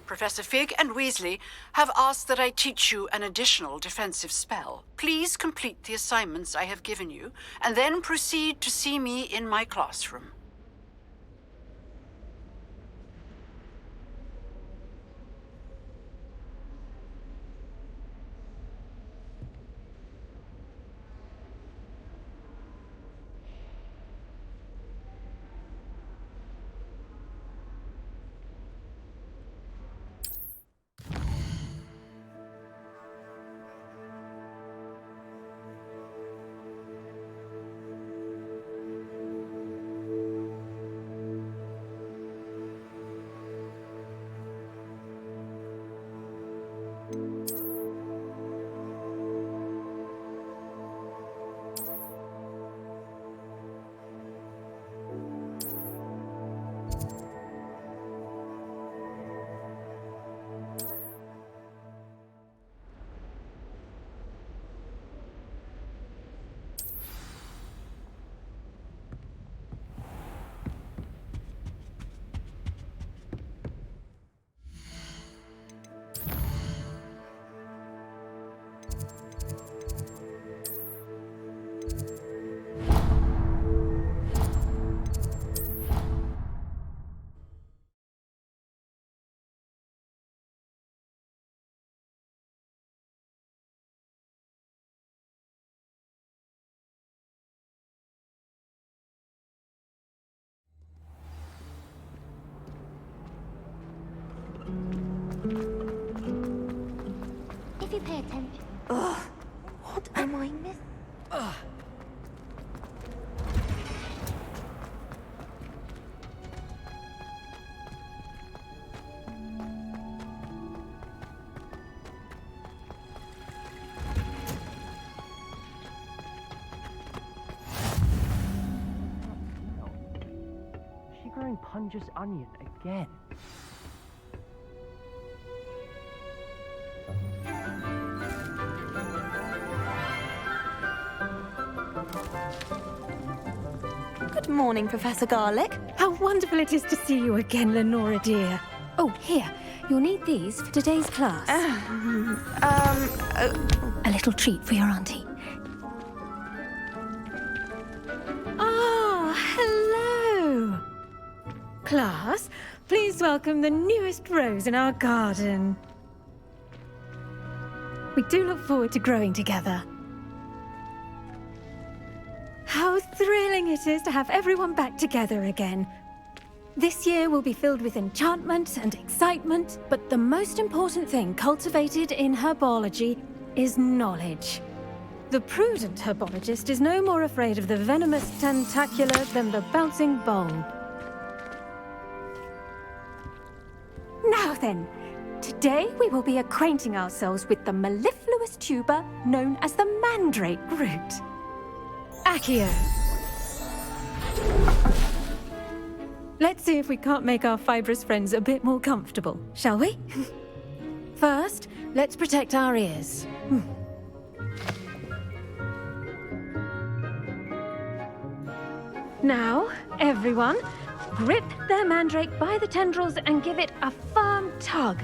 Professor Fig and Weasley have asked that I teach you an additional defensive spell. Please complete the assignments I have given you, and then proceed to see me in my classroom. If you pay attention. Ugh, what am I missing? Ugh. She growing Punja's onion again. Good morning, Professor Garlick. How wonderful it is to see you again, Lenora dear. Oh, here. You'll need these for today's class. A little treat for your auntie. Ah, hello. Class, please welcome the newest rose in our garden. We do look forward to growing together. How thrilling it is to have everyone back together again. This year will be filled with enchantment and excitement, but the most important thing cultivated in herbology is knowledge. The prudent herbologist is no more afraid of the venomous tentacular than the bouncing bowl. Now then, today we will be acquainting ourselves with the mellifluous tuber known as the mandrake root. Accio. Let's see if we can't make our fibrous friends a bit more comfortable, shall we? First, let's protect our ears. Now, everyone, grip their mandrake by the tendrils and give it a firm tug.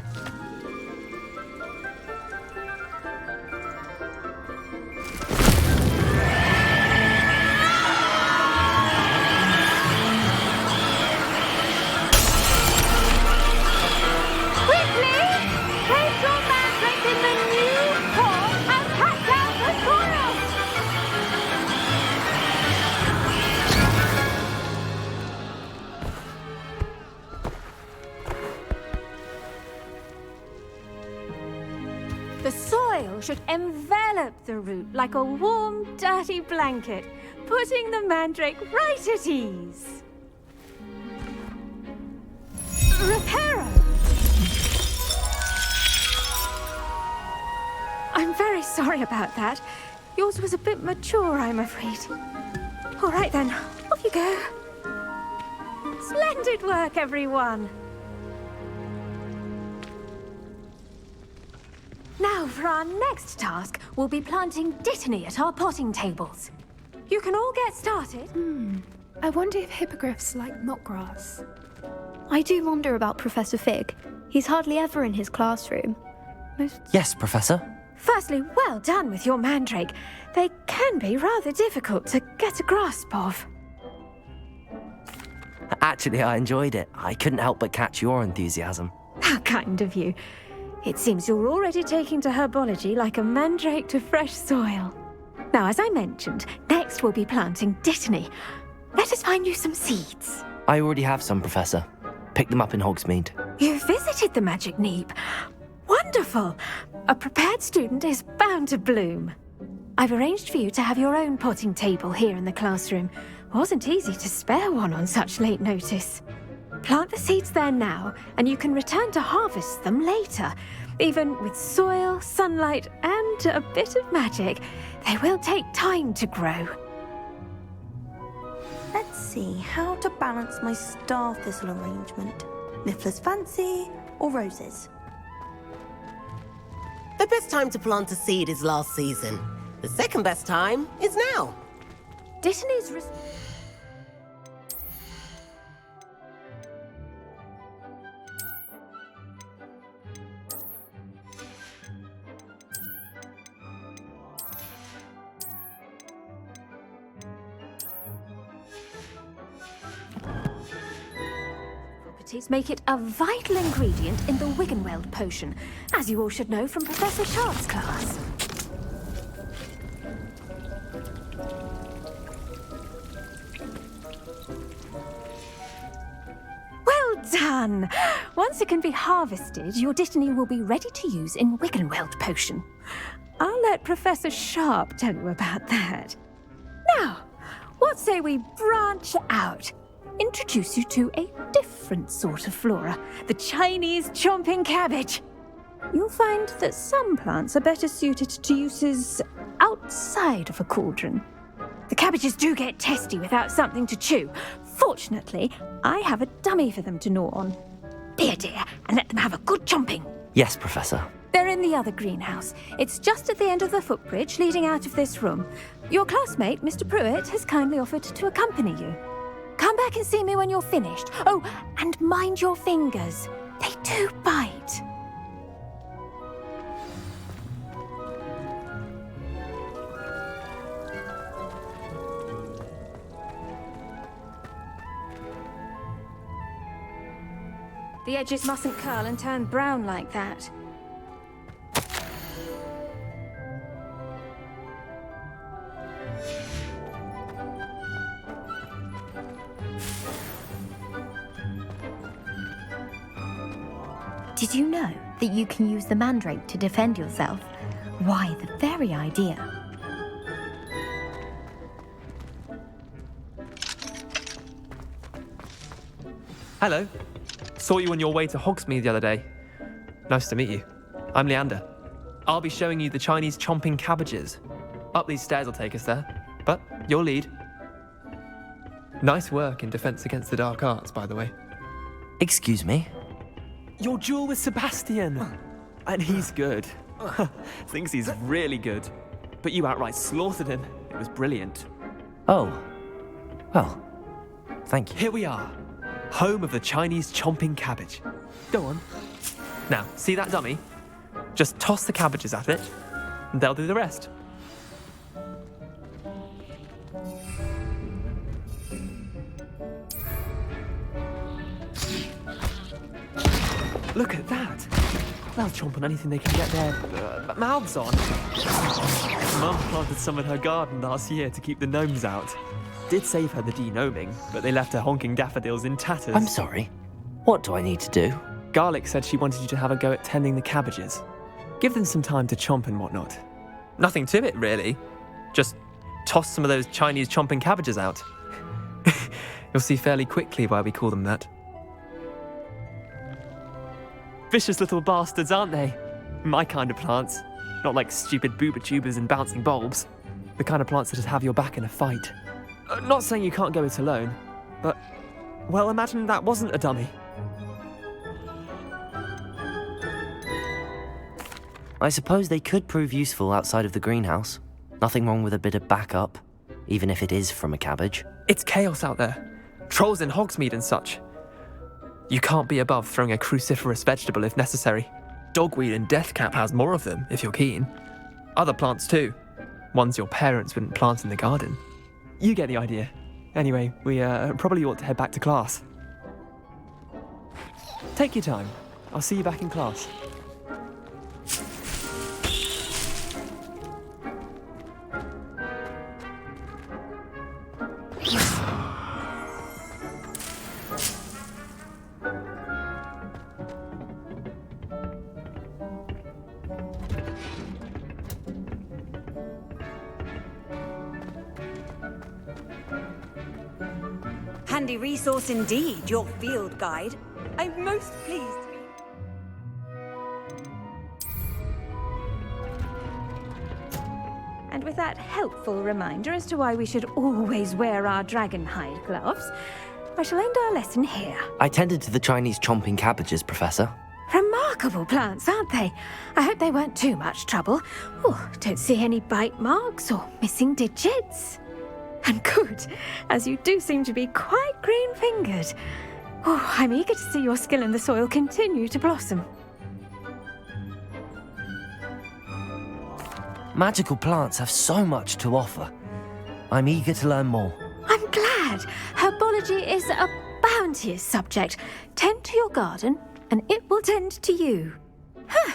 The soil should envelop the root like a warm, dirty blanket, putting the mandrake right at ease. Reparo! I'm very sorry about that. Yours was a bit mature, I'm afraid. All right then, off you go. Splendid work, everyone. Now, for our next task, we'll be planting dittany at our potting tables. You can all get started. I wonder if hippogriffs like knotgrass. I do wonder about Professor Fig. He's hardly ever in his classroom. Yes, Professor. Firstly, well done with your mandrake. They can be rather difficult to get a grasp of. Actually, I enjoyed it. I couldn't help but catch your enthusiasm. How kind of you. It seems you're already taking to herbology like a mandrake to fresh soil. Now, as I mentioned, next we'll be planting dittany. Let us find you some seeds. I already have some, Professor. Picked them up in Hogsmeade. You visited the Magic Neep. Wonderful! A prepared student is bound to bloom. I've arranged for you to have your own potting table here in the classroom. Wasn't easy to spare one on such late notice. Plant the seeds there now, and you can return to harvest them later. Even with soil, sunlight, and a bit of magic, they will take time to grow. Let's see how to balance my star thistle arrangement. Niffler's fancy or roses? The best time to plant a seed is last season. The second best time is now. Dittany's properties make it a vital ingredient in the Wiggenweld potion, as you all should know from Professor Sharp's class. Well done! Once it can be harvested, your dittany will be ready to use in Wiggenweld potion. I'll let Professor Sharp tell you about that. Now, what say we branch out? Introduce you to a different sort of flora, the Chinese chomping cabbage. You'll find that some plants are better suited to uses outside of a cauldron. The cabbages do get testy without something to chew. Fortunately, I have a dummy for them to gnaw on. Be a dear and let them have a good chomping. Yes, Professor. They're in the other greenhouse. It's just at the end of the footbridge leading out of this room. Your classmate, Mr. Pruitt, has kindly offered to accompany you. Come back and see me when you're finished. Oh, and mind your fingers. They do bite. The edges mustn't curl and turn brown like that. Did you know that you can use the mandrake to defend yourself? Why, the very idea. Hello. Saw you on your way to Hogsmeade the other day. Nice to meet you. I'm Leander. I'll be showing you the Chinese chomping cabbages. Up these stairs will take us there, but you'll lead. Nice work in Defense Against the Dark Arts, by the way. Excuse me? Your duel with Sebastian! And he's good. Thinks he's really good. But you outright slaughtered him. It was brilliant. Oh. Well, thank you. Here we are. Home of the Chinese chomping cabbage. Go on. Now, see that dummy? Just toss the cabbages at it, and they'll do the rest. Look at that. They'll chomp on anything they can get their mouths on. Mum planted some in her garden last year to keep the gnomes out. Did save her the de-gnoming, but they left her honking daffodils in tatters. I'm sorry. What do I need to do? Garlic said she wanted you to have a go at tending the cabbages. Give them some time to chomp and whatnot. Nothing to it, really. Just toss some of those Chinese chomping cabbages out. You'll see fairly quickly why we call them that. Vicious little bastards, aren't they? My kind of plants. Not like stupid booba tubers and bouncing bulbs. The kind of plants that just have your back in a fight. Not saying you can't go it alone, but, well, imagine that wasn't a dummy. I suppose they could prove useful outside of the greenhouse. Nothing wrong with a bit of backup, even if it is from a cabbage. It's chaos out there. Trolls in Hogsmeade and such. You can't be above throwing a cruciferous vegetable if necessary. Dogweed and deathcap has more of them, if you're keen. Other plants too. Ones your parents wouldn't plant in the garden. You get the idea. Anyway, we probably ought to head back to class. Take your time. I'll see you back in class. Handy resource indeed, your field guide. I'm most pleased to be... And with that helpful reminder as to why we should always wear our dragon hide gloves, I shall end our lesson here. I tended to the Chinese chomping cabbages, Professor. Remarkable plants, aren't they? I hope they weren't too much trouble. Oh, don't see any bite marks or missing digits. And good, as you do seem to be quite green-fingered. Oh, I'm eager to see your skill in the soil continue to blossom. Magical plants have so much to offer. I'm eager to learn more. I'm glad. Herbology is a bounteous subject. Tend to your garden, and it will tend to you. Huh.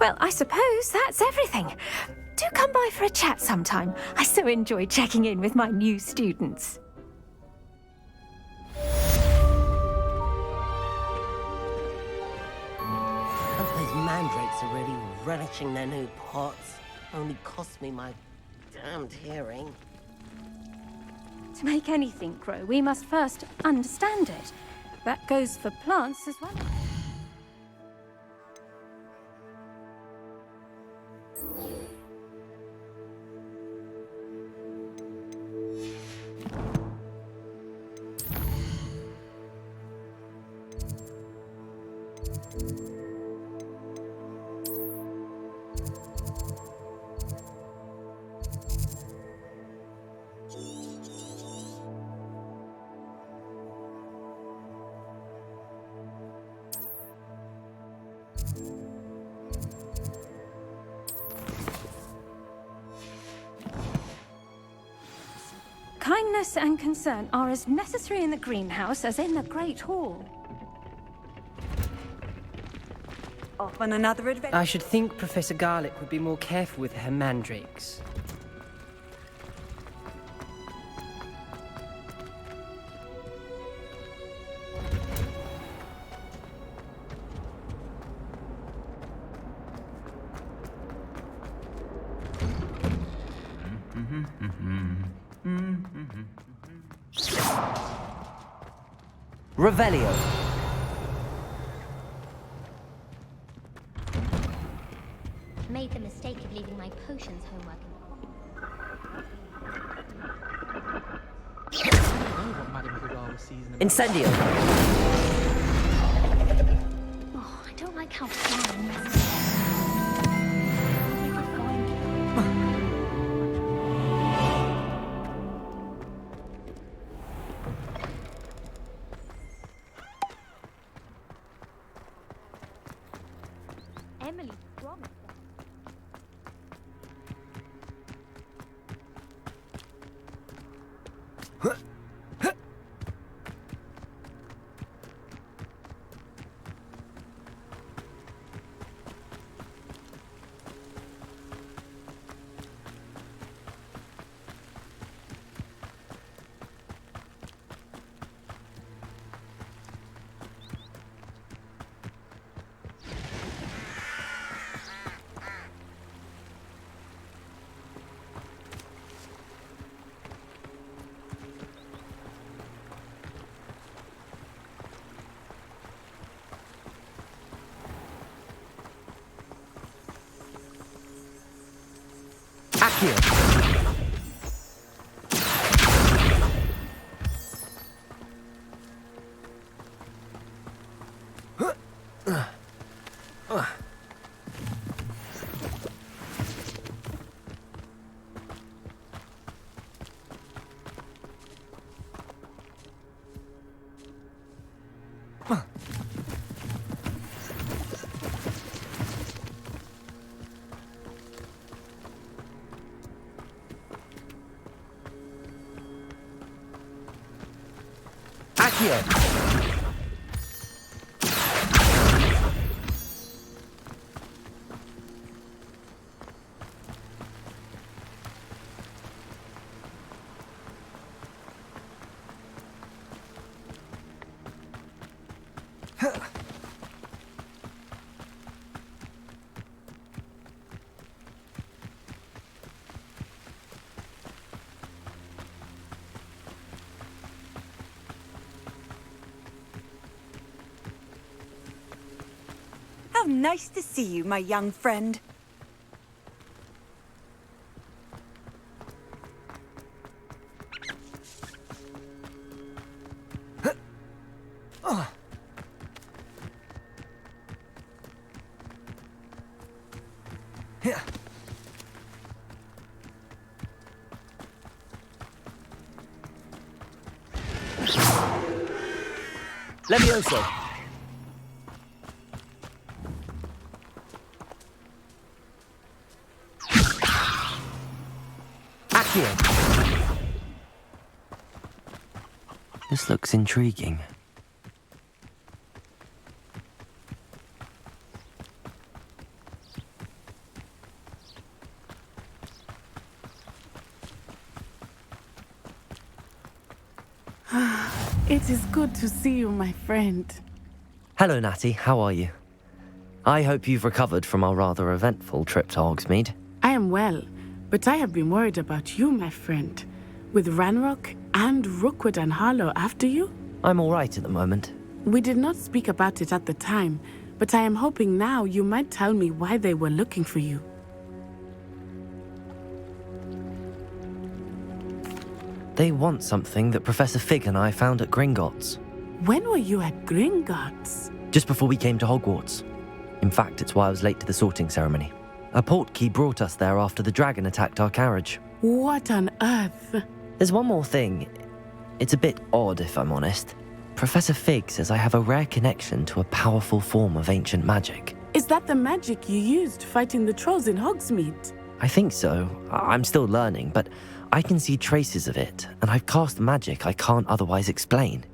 Well, I suppose that's everything. Do come by for a chat sometime. I so enjoy checking in with my new students. Oh, those mandrakes are really relishing their new pots. Only cost me my damned hearing. To make anything grow, we must first understand it. That goes for plants as well. Kindness and concern are as necessary in the greenhouse as in the Great Hall. Off on another adventure. I should think Professor Garlick would be more careful with her mandrakes. Revelio. Made the mistake of leaving my potions homework. Incendio. Oh, I don't like how far and messy. Emily promised. Accio. Accio! How nice to see you, my young friend. Levioso! Accio! This looks intriguing. It is good to see you, my friend. Hello, Natty. How are you? I hope you've recovered from our rather eventful trip to Hogsmeade. I am well, but I have been worried about you, my friend. With Ranrock and Rookwood and Harlow after you? I'm all right at the moment. We did not speak about it at the time, but I am hoping now you might tell me why they were looking for you. They want something that Professor Fig and I found at Gringotts. When were you at Gringotts? Just before we came to Hogwarts. In fact, it's why I was late to the sorting ceremony. A portkey brought us there after the dragon attacked our carriage. What on earth? There's one more thing. It's a bit odd, if I'm honest. Professor Fig says I have a rare connection to a powerful form of ancient magic. Is that the magic you used fighting the trolls in Hogsmeade? I think so. I'm still learning, but I can see traces of it, and I've cast magic I can't otherwise explain.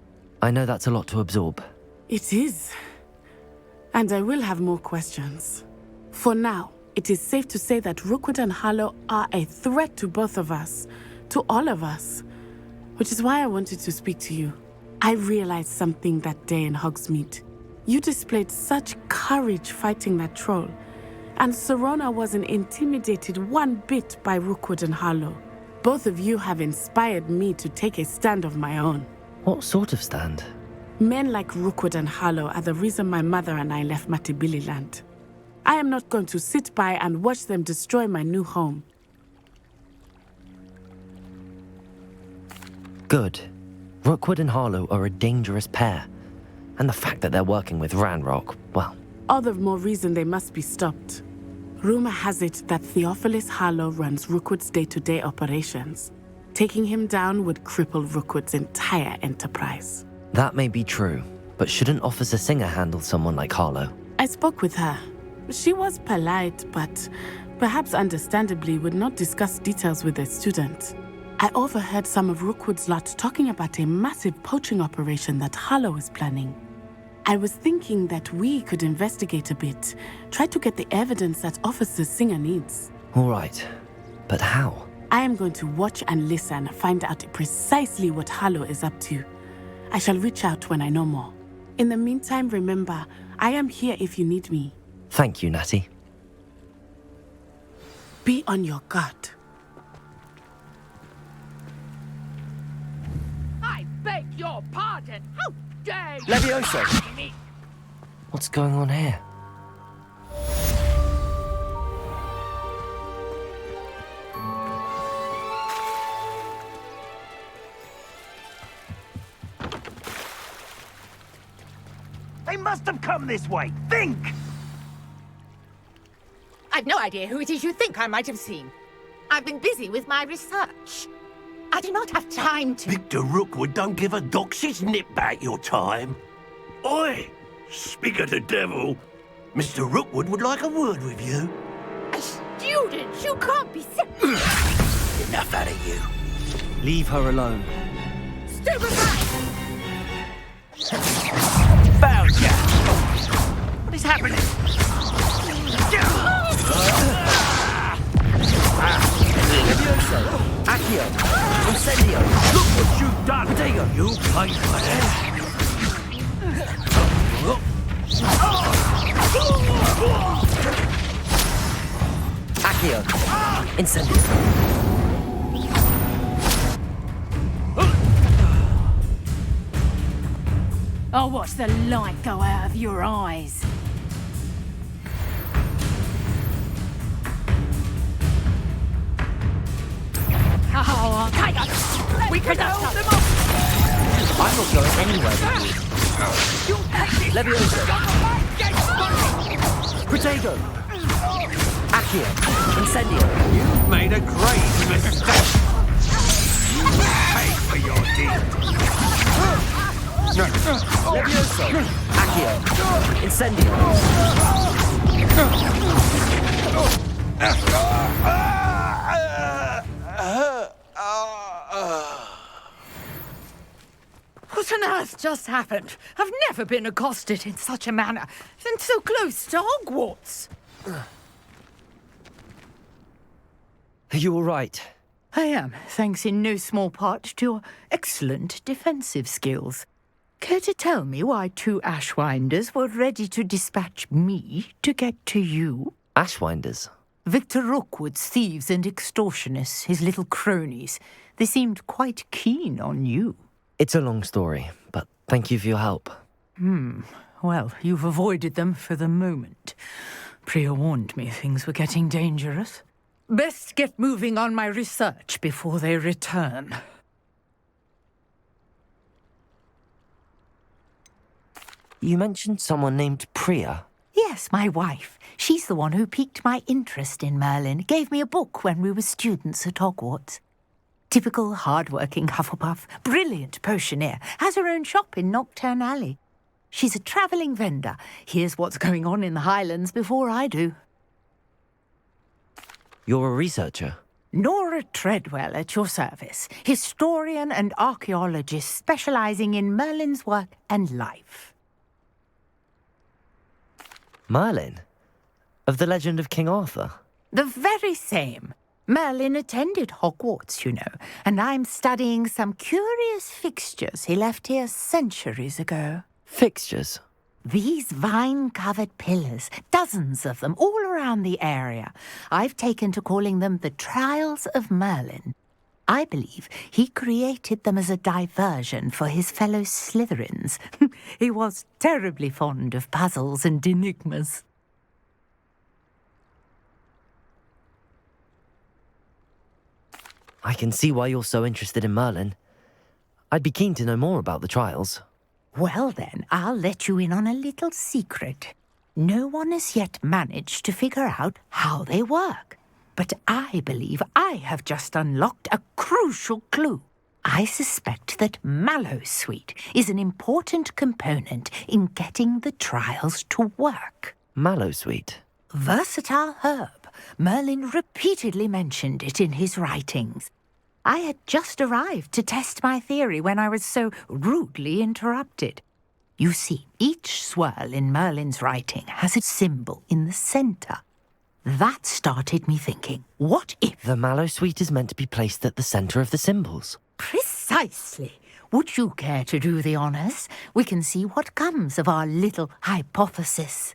I know that's a lot to absorb. It is. And I will have more questions. For now, it is safe to say that Rookwood and Harlow are a threat to both of us, to all of us, which is why I wanted to speak to you. I realized something that day in Hogsmeade. You displayed such courage fighting that troll, and Serona wasn't intimidated one bit by Rookwood and Harlow. Both of you have inspired me to take a stand of my own. What sort of stand? Men like Rookwood and Harlow are the reason my mother and I left Matabeleland. I am not going to sit by and watch them destroy my new home. Good. Rookwood and Harlow are a dangerous pair. And the fact that they're working with Ranrock, well... All the more reason they must be stopped. Rumor has it that Theophilus Harlow runs Rookwood's day-to-day operations. Taking him down would cripple Rookwood's entire enterprise. That may be true, but shouldn't Officer Singer handle someone like Harlow? I spoke with her. She was polite, but perhaps understandably would not discuss details with a student. I overheard some of Rookwood's lot talking about a massive poaching operation that Harlow is planning. I was thinking that we could investigate a bit, try to get the evidence that Officer Singer needs. All right, but how? I am going to watch and listen, find out precisely what Harlow is up to. I shall reach out when I know more. In the meantime, remember, I am here if you need me. Thank you, Natty. Be on your guard. I beg your pardon. How dare you? Levioso! What's going on here? They must have come this way. Think! I've no idea who it is you think I might have seen. I've been busy with my research. I do not have time to... Victor Rookwood don't give a doxy's nip back your time. Oi! Speak of the devil. Mr. Rookwood would like a word with you. A student? You can't be... Enough out of you. Leave her alone. Stupefy! happening? Levioso! Accio! Incendio! Look what you've done! Protego! You paid for that! Accio! Incendio! I'll watch the light go out of your eyes. Oh, we can hold them up! I'm not going anywhere with you. Levioso! Protego! Accio! Incendio! You've made a great mistake! You will pay for your deed! Levioso! Accio! Incendio! What on earth just happened? I've never been accosted in such a manner, and so close to Hogwarts. Are you all right? I am, thanks in no small part to your excellent defensive skills. Care to tell me why 2 Ashwinders were ready to dispatch me to get to you? Ashwinders? Victor Rookwood's thieves and extortionists, his little cronies. They seemed quite keen on you. It's a long story, but thank you for your help. Well, you've avoided them for the moment. Priya warned me things were getting dangerous. Best get moving on my research before they return. You mentioned someone named Priya. Yes, my wife. She's the one who piqued my interest in Merlin. Gave me a book when we were students at Hogwarts. Typical hard-working Hufflepuff, brilliant potioneer, has her own shop in Nocturne Alley. She's a travelling vendor. Hears what's going on in the Highlands before I do. You're a researcher? Nora Treadwell at your service, historian and archaeologist specialising in Merlin's work and life. Merlin? Of the legend of King Arthur? The very same. Merlin attended Hogwarts, you know, and I'm studying some curious fixtures he left here centuries ago. Fixtures? These vine-covered pillars, dozens of them, all around the area. I've taken to calling them the Trials of Merlin. I believe he created them as a diversion for his fellow Slytherins. He was terribly fond of puzzles and enigmas. I can see why you're so interested in Merlin. I'd be keen to know more about the trials. Well then, I'll let you in on a little secret. No one has yet managed to figure out how they work. But I believe I have just unlocked a crucial clue. I suspect that Mallowsweet is an important component in getting the trials to work. Mallowsweet? Versatile herb. Merlin repeatedly mentioned it in his writings. I had just arrived to test my theory when I was so rudely interrupted. You see, each swirl in Merlin's writing has a symbol in the centre. That started me thinking, what if... The Mallowsweet is meant to be placed at the centre of the symbols. Precisely. Would you care to do the honours? We can see what comes of our little hypothesis.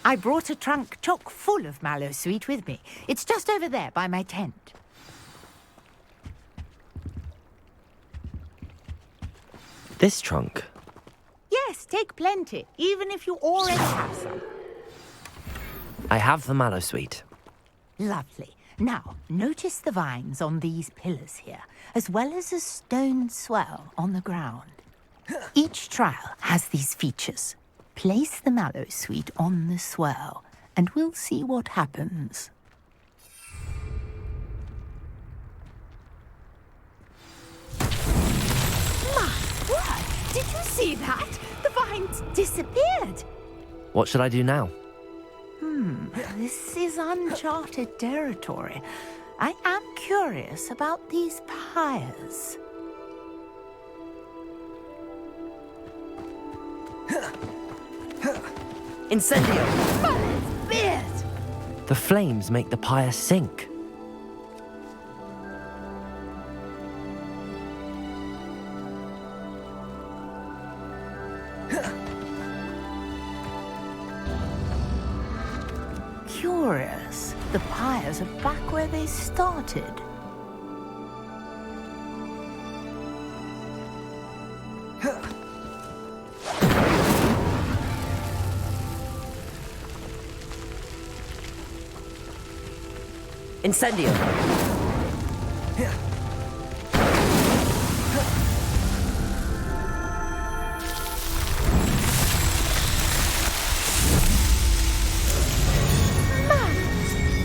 I brought a trunk chock full of Mallowsweet with me. It's just over there by my tent. This trunk? Yes, take plenty, even if you already have some. I have the Mallowsweet. Lovely. Now, notice the vines on these pillars here, as well as a stone swell on the ground. Each trial has these features. Place the Mallowsweet on the swirl, and we'll see what happens. My word! Did you see that? The vines disappeared. What should I do now? This is uncharted territory. I am curious about these pyres. Incendio! Fierce! The flames make the pyre sink. Curious. The pyres are back where they started. Incendio!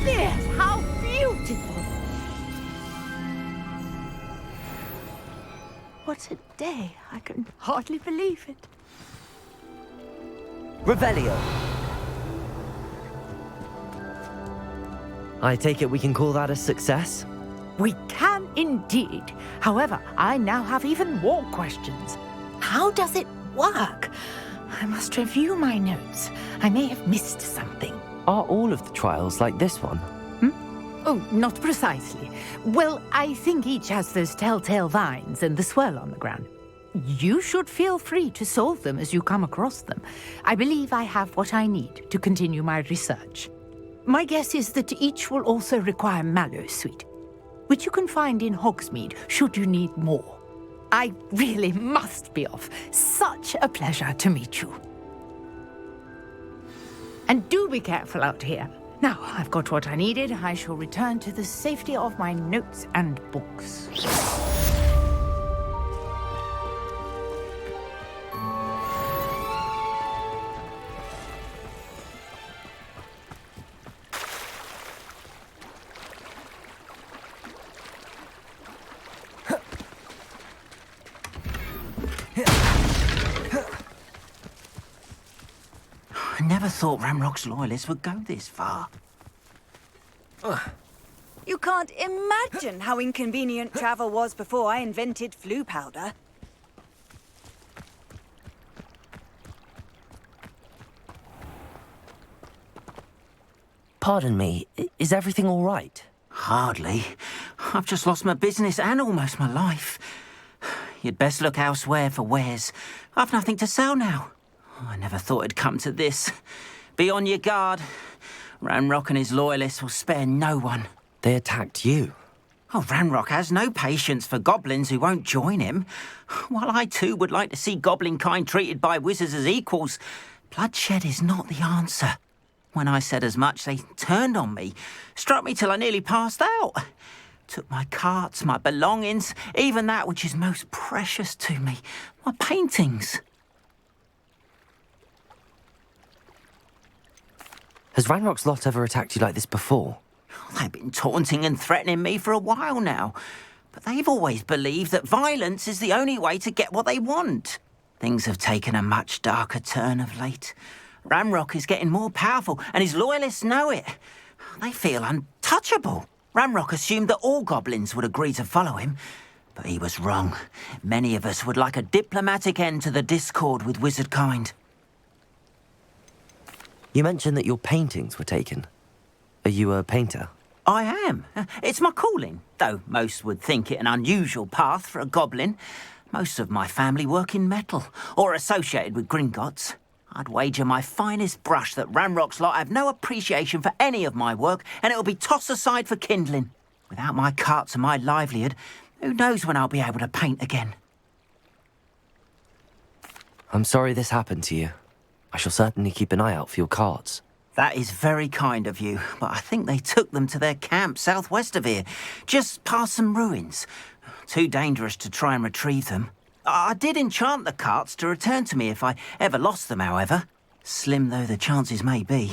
Fierce! How beautiful! What a day. I can hardly believe it. Revelio! I take it we can call that a success? We can indeed. However, I now have even more questions. How does it work? I must review my notes. I may have missed something. Are all of the trials like this one? Oh, not precisely. Well, I think each has those telltale vines and the swirl on the ground. You should feel free to solve them as you come across them. I believe I have what I need to continue my research. My guess is that each will also require mallow sweet, which you can find in Hogsmeade should you need more. I really must be off. Such a pleasure to meet you. And do be careful out here. Now, I've got what I needed. I shall return to the safety of my notes and books. I never thought Ramrock's loyalists would go this far. You can't imagine how inconvenient travel was before I invented flu powder. Pardon me, is everything all right? Hardly. I've just lost my business and almost my life. You'd best look elsewhere for wares. I've nothing to sell now. I never thought it'd come to this. Be on your guard. Ranrock and his loyalists will spare no one. They attacked you. Oh, Ranrock has no patience for goblins who won't join him. While I too would like to see goblin kind treated by wizards as equals, bloodshed is not the answer. When I said as much, they turned on me, struck me till I nearly passed out. Took my carts, my belongings, even that which is most precious to me, my paintings. Has Ranrock's lot ever attacked you like this before? They've been taunting and threatening me for a while now, but they've always believed that violence is the only way to get what they want. Things have taken a much darker turn of late. Ranrock is getting more powerful, and his loyalists know it. They feel untouchable. Ranrock assumed that all goblins would agree to follow him, but he was wrong. Many of us would like a diplomatic end to the discord with wizard kind. You mentioned that your paintings were taken. Are you a painter? I am. It's my calling, though most would think it an unusual path for a goblin. Most of my family work in metal, or associated with Gringotts. I'd wager my finest brush that Ranrock's lot have no appreciation for any of my work, and it'll be tossed aside for kindling. Without my carts and my livelihood, who knows when I'll be able to paint again? I'm sorry this happened to you. I shall certainly keep an eye out for your carts. That is very kind of you, but I think they took them to their camp southwest of here, just past some ruins. Too dangerous to try and retrieve them. I did enchant the carts to return to me if I ever lost them, however. Slim though the chances may be,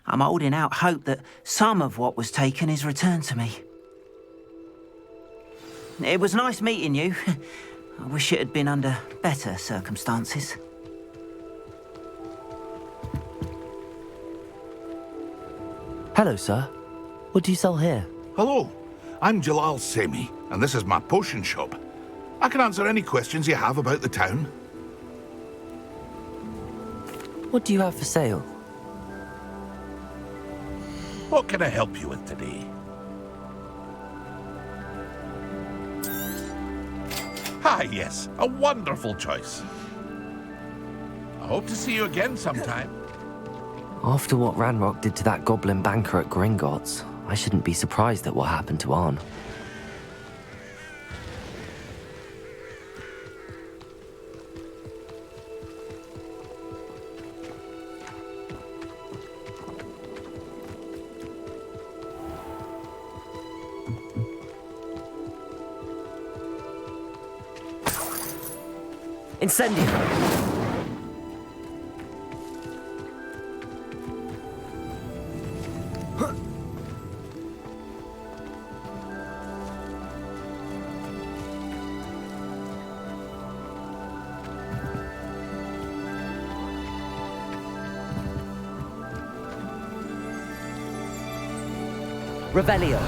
I'm holding out hope that some of what was taken is returned to me. It was nice meeting you. I wish it had been under better circumstances. Hello, sir. What do you sell here? Hello, I'm Jalal Semi, and this is my potion shop. I can answer any questions you have about the town. What do you have for sale? What can I help you with today? Ah, yes, a wonderful choice. I hope to see you again sometime. After what Ranrock did to that goblin banker at Gringotts, I shouldn't be surprised at what happened to Arn. Incendio! Revelio.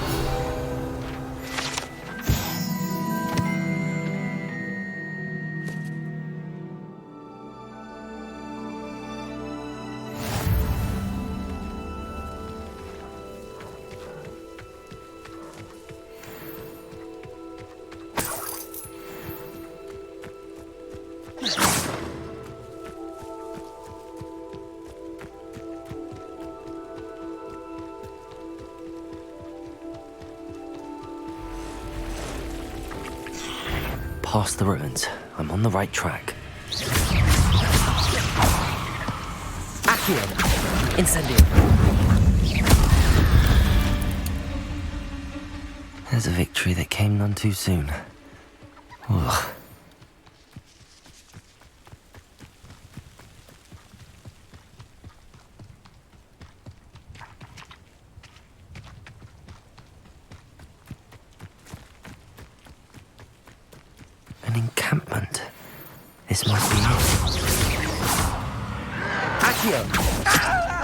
Past the ruins. I'm on the right track. Accio! Incendio! There's a victory that came none too soon. Ugh. An encampment. This must be it. Accio!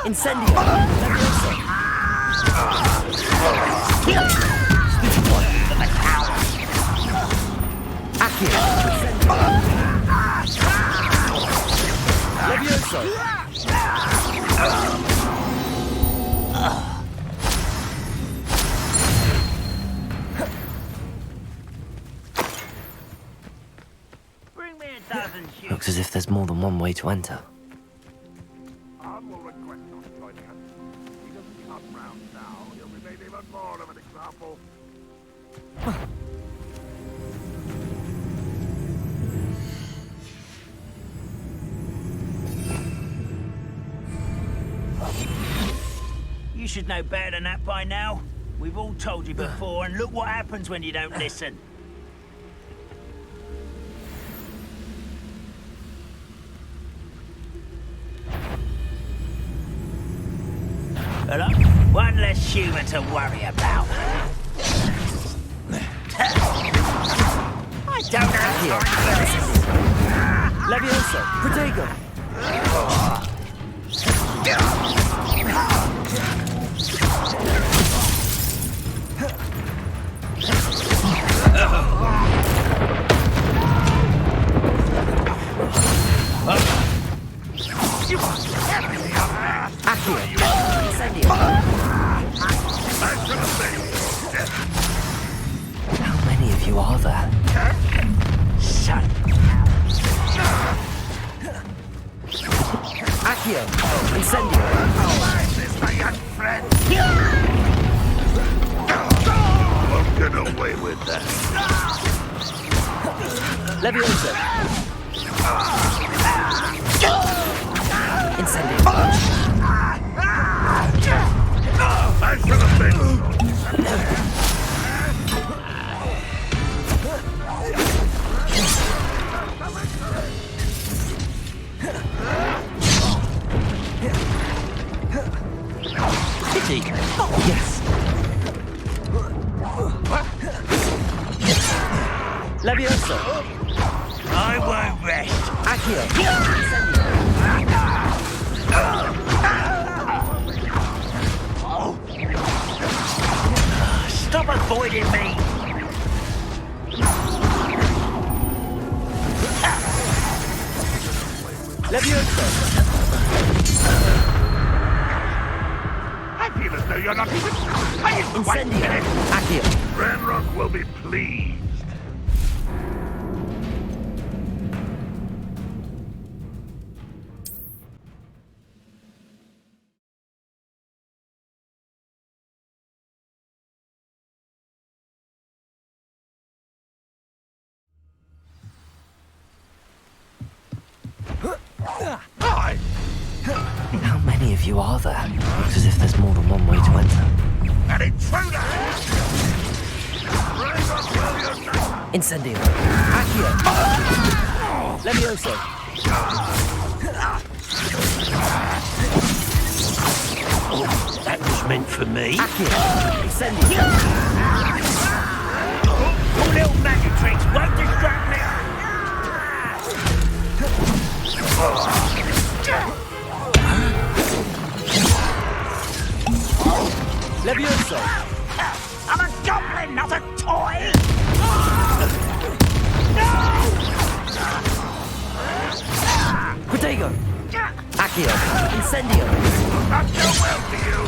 Incendio! Levioso! Stupid one! Accio! Levioso! Looks as if there's more than one way to enter. Arn will request not joining us. He doesn't come round now. He'll be made even more of an example. You should know better than that by now. We've all told you before, and look what happens when you don't listen. Well, one less human to worry about. I don't have time for this. Levioso! Protego! Accio! Incendio! How many of you are there? Accio! Incendio! My young friend. Won't get away with that. Levioso! Incendio! I should have been. Pity! Oh, yes! Levioso! I won't rest. Accio! Stop avoiding me! Levioso! Have you talking as though you're not even saying the right Incendio. thing. Accio. Ranrock will be pleased. How many of you are there? Looks as if there's more than one way to enter. An intruder! Ranrock will unite. Incendio. Accio. Levioso. Oh, that was meant for me. Accio. Incendio. Your little magic tricks won't distract me. Levioso. I'm a goblin, not a toy! Protego. Accio. Incendio. Not so well to you.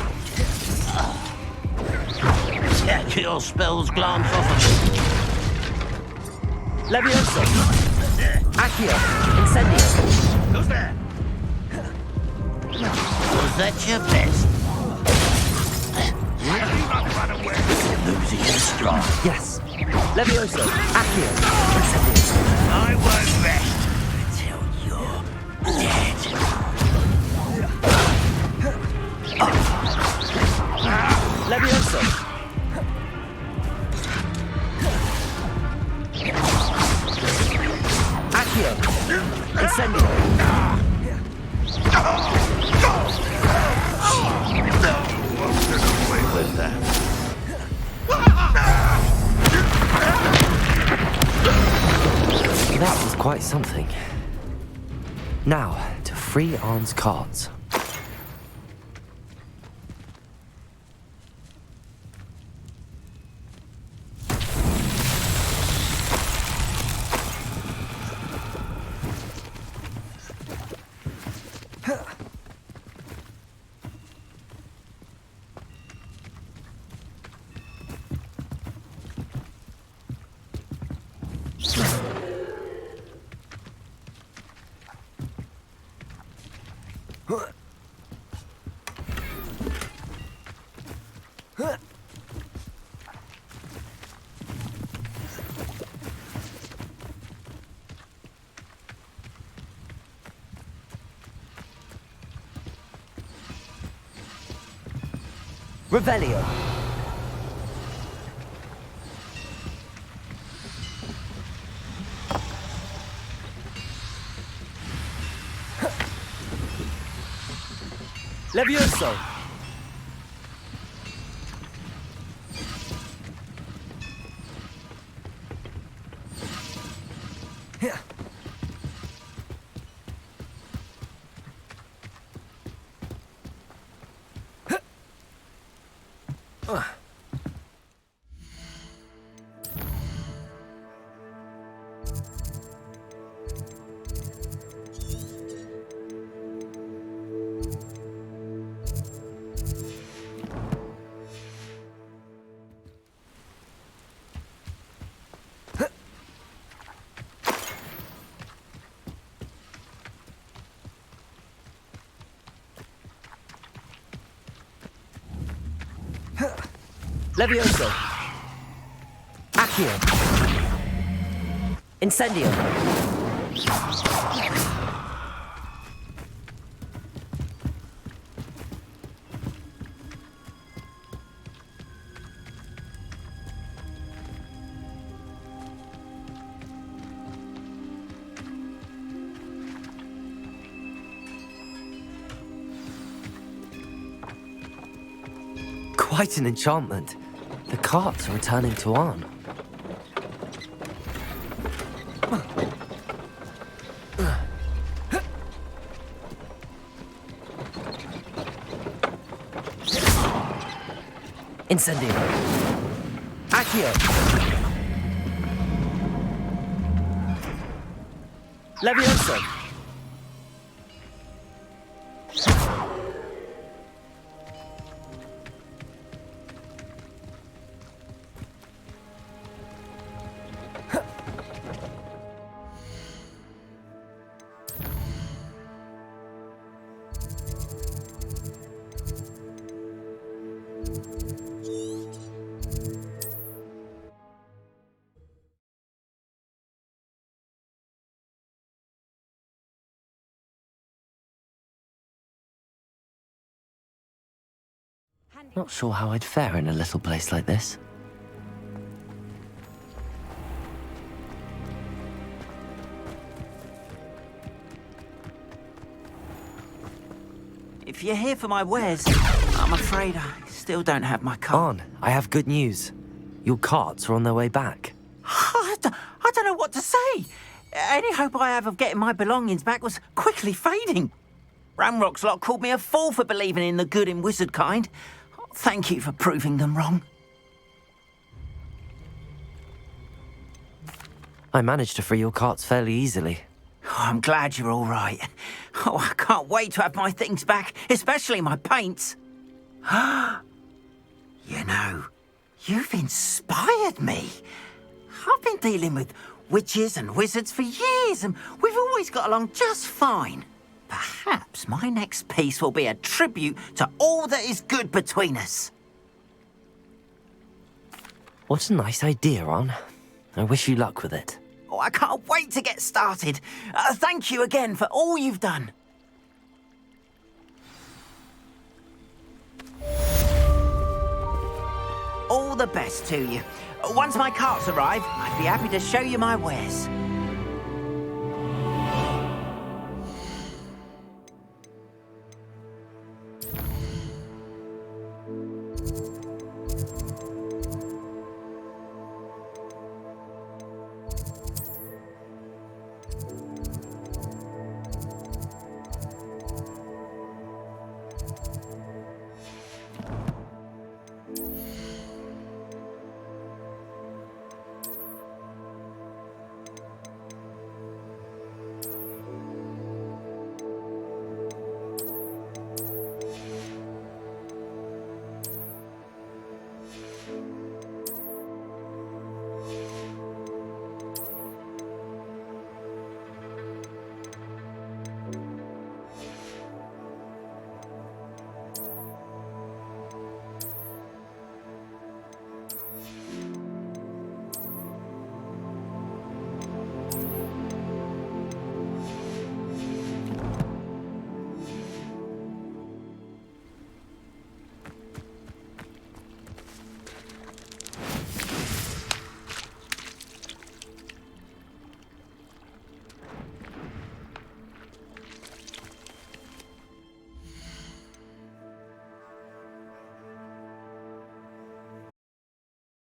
Get your spells glance off of me. Levioso. Accio. Incendio. Who's there? Was that your best? Have you not run away? Losing your stride. Yes. Levioso. Accio. Incendio. I won't rest until you're dead. Levioso. Accio. Incendio. With that. That was quite something. Now, to free Arn's cards. Revelio. Levioso. Levioso. Accio. Incendio. Quite an enchantment. The carts are returning to Arn. Incendio. Accio. Levioso. Not sure how I'd fare in a little place like this. If you're here for my wares, I'm afraid I still don't have my cart. On, I have good news. Your carts are on their way back. I don't know what to say. Any hope I have of getting my belongings back was quickly fading. Ramrock's lot called me a fool for believing in the good in wizard kind. Thank you for proving them wrong. I managed to free your carts fairly easily. Oh, I'm glad you're all right. Oh, I can't wait to have my things back, especially my paints. You know, you've inspired me. I've been dealing with witches and wizards for years, and we've always got along just fine. Perhaps my next piece will be a tribute to all that is good between us. What a nice idea, Ron. I wish you luck with it. Oh, I can't wait to get started. Thank you again for all you've done. All the best to you. Once my carts arrive, I'd be happy to show you my wares.